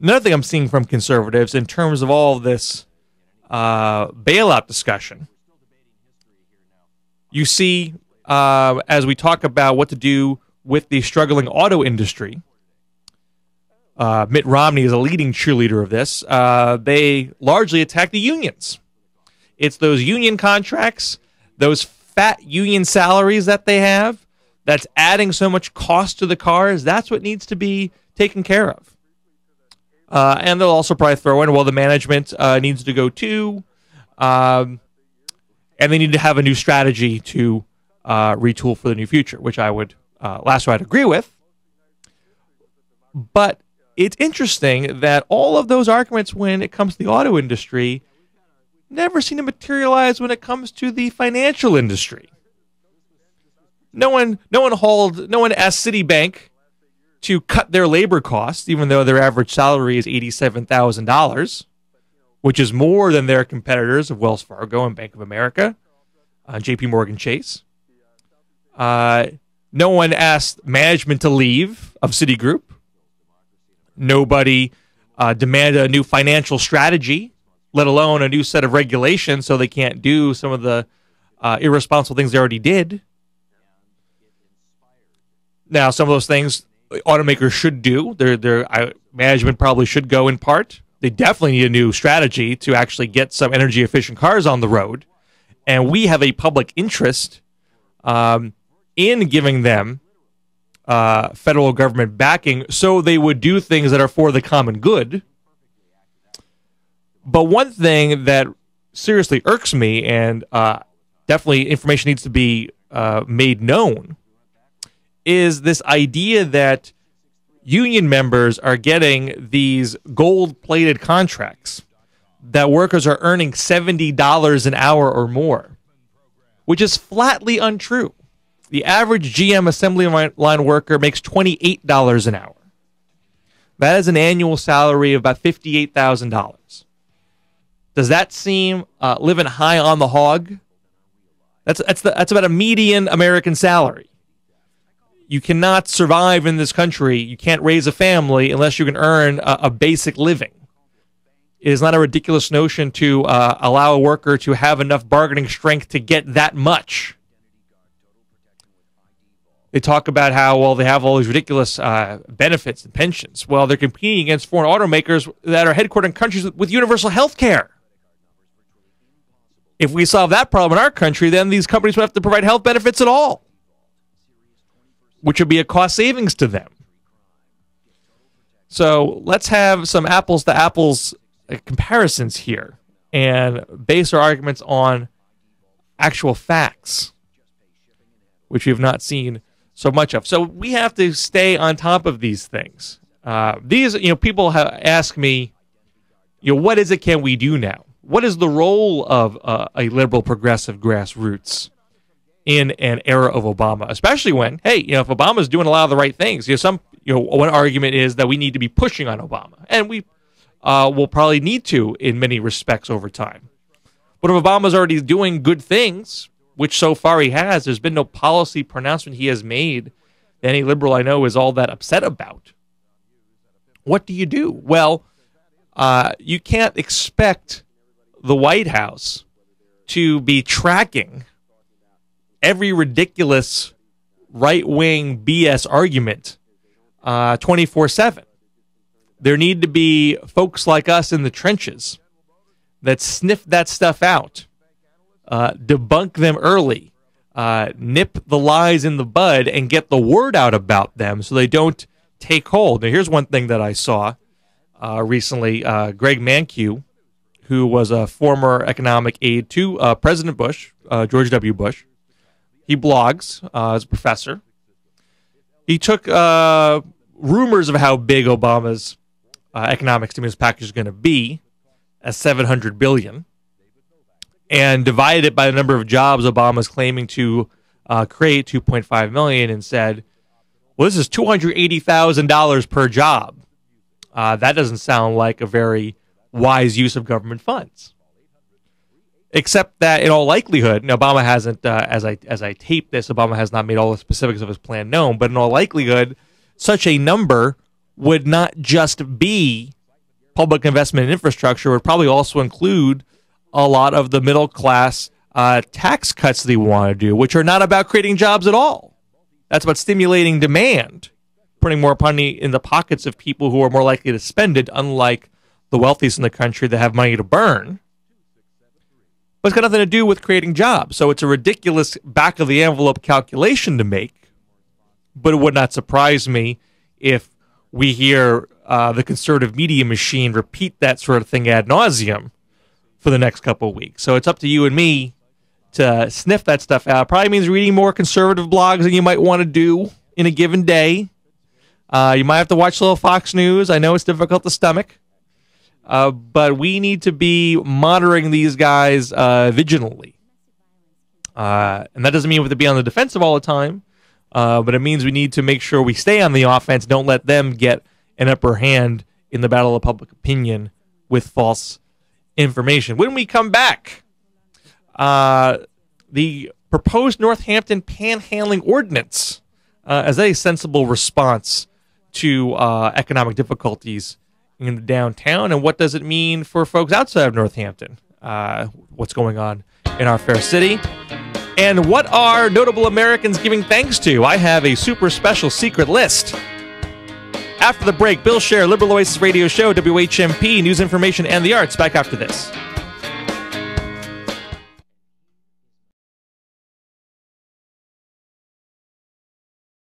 Another thing I'm seeing from conservatives in terms of all of this bailout discussion, you see, as we talk about what to do with the struggling auto industry, Mitt Romney is a leading cheerleader of this. They largely attack the unions. It's those union contracts, those fat union salaries that they have, that's adding so much cost to the cars. That's what needs to be taken care of. And they'll also probably throw in, well, the management needs to go too. And they need to have a new strategy to retool for the new future, which I would, I'd agree with. But it's interesting that all of those arguments when it comes to the auto industry never seem to materialize when it comes to the financial industry. No one asked Citibank to cut their labor costs, even though their average salary is $87,000, which is more than their competitors of Wells Fargo and Bank of America, J.P. Morgan Chase. No one asked management to leave of Citigroup. Nobody demanded a new financial strategy, let alone a new set of regulations so they can't do some of the irresponsible things they already did. Now, some of those things automakers should do. Their management probably should go in part. They definitely need a new strategy to actually get some energy-efficient cars on the road. And we have a public interest in giving them federal government backing so they would do things that are for the common good. But one thing that seriously irks me, and definitely information needs to be made known, is this idea that union members are getting these gold-plated contracts, that workers are earning $70 an hour or more, which is flatly untrue. The average GM assembly line worker makes $28 an hour. That is an annual salary of about $58,000. Does that seem living high on the hog? That's about a median American salary. You cannot survive in this country. You can't raise a family unless you can earn a basic living. It is not a ridiculous notion to allow a worker to have enough bargaining strength to get that much. They talk about how, well, they have all these ridiculous benefits and pensions. Well, they're competing against foreign automakers that are headquartered in countries with universal health care. If we solve that problem in our country, then these companies would have to provide health benefits at all, which would be a cost savings to them. So let's have some apples to apples comparisons here and base our arguments on actual facts, which we have not seen so much of. So we have to stay on top of these things. People ask me, what is it can we do now? What is the role of a liberal progressive grassroots in an era of Obama, especially when, if Obama's doing a lot of the right things, one argument is that we need to be pushing on Obama, and we will probably need to in many respects over time. But if Obama's already doing good things, which so far he has, there's been no policy pronouncement he has made that any liberal I know is all that upset about. What do you do? Well, you can't expect the White House to be tracking every ridiculous right-wing BS argument 24/7. There need to be folks like us in the trenches that sniff that stuff out, debunk them early, nip the lies in the bud, and get the word out about them so they don't take hold. Now, here's one thing that I saw recently. Greg Mankiw, who was a former economic aide to President Bush, George W. Bush, he blogs as a professor. He took rumors of how big Obama's economic stimulus package is going to be as $700 billion, and divided it by the number of jobs Obama's claiming to create, 2.5 million, and said, well, this is $280,000 per job. That doesn't sound like a very wise use of government funds. Except that in all likelihood, and Obama hasn't, as I tape this, Obama has not made all the specifics of his plan known, but in all likelihood, such a number would not just be public investment in infrastructure would probably also include a lot of the middle class tax cuts that they want to do, which are not about creating jobs at all. That's about stimulating demand, putting more money in the pockets of people who are more likely to spend it, unlike the wealthiest in the country that have money to burn. But it's got nothing to do with creating jobs. So it's a ridiculous back-of-the-envelope calculation to make. But it would not surprise me if we hear the conservative media machine repeat that sort of thing ad nauseum for the next couple of weeks. So it's up to you and me to sniff that stuff out. Probably means reading more conservative blogs than you might want to do in a given day. You might have to watch a little Fox News. I know it's difficult to stomach. But we need to be monitoring these guys vigilantly. And that doesn't mean we have to be on the defensive all the time. But it means we need to make sure we stay on the offense. Don't let them get an upper hand in the battle of public opinion with false information. When we come back, the proposed Northampton panhandling ordinance as a sensible response to economic difficulties in the downtown, and what does it mean for folks outside of Northampton? What's going on in our fair city? And what are notable Americans giving thanks to? I have a super special secret list. After the break, Bill Scher, Liberal Oasis Radio Show, WHMP, News, Information, and the Arts. Back after this.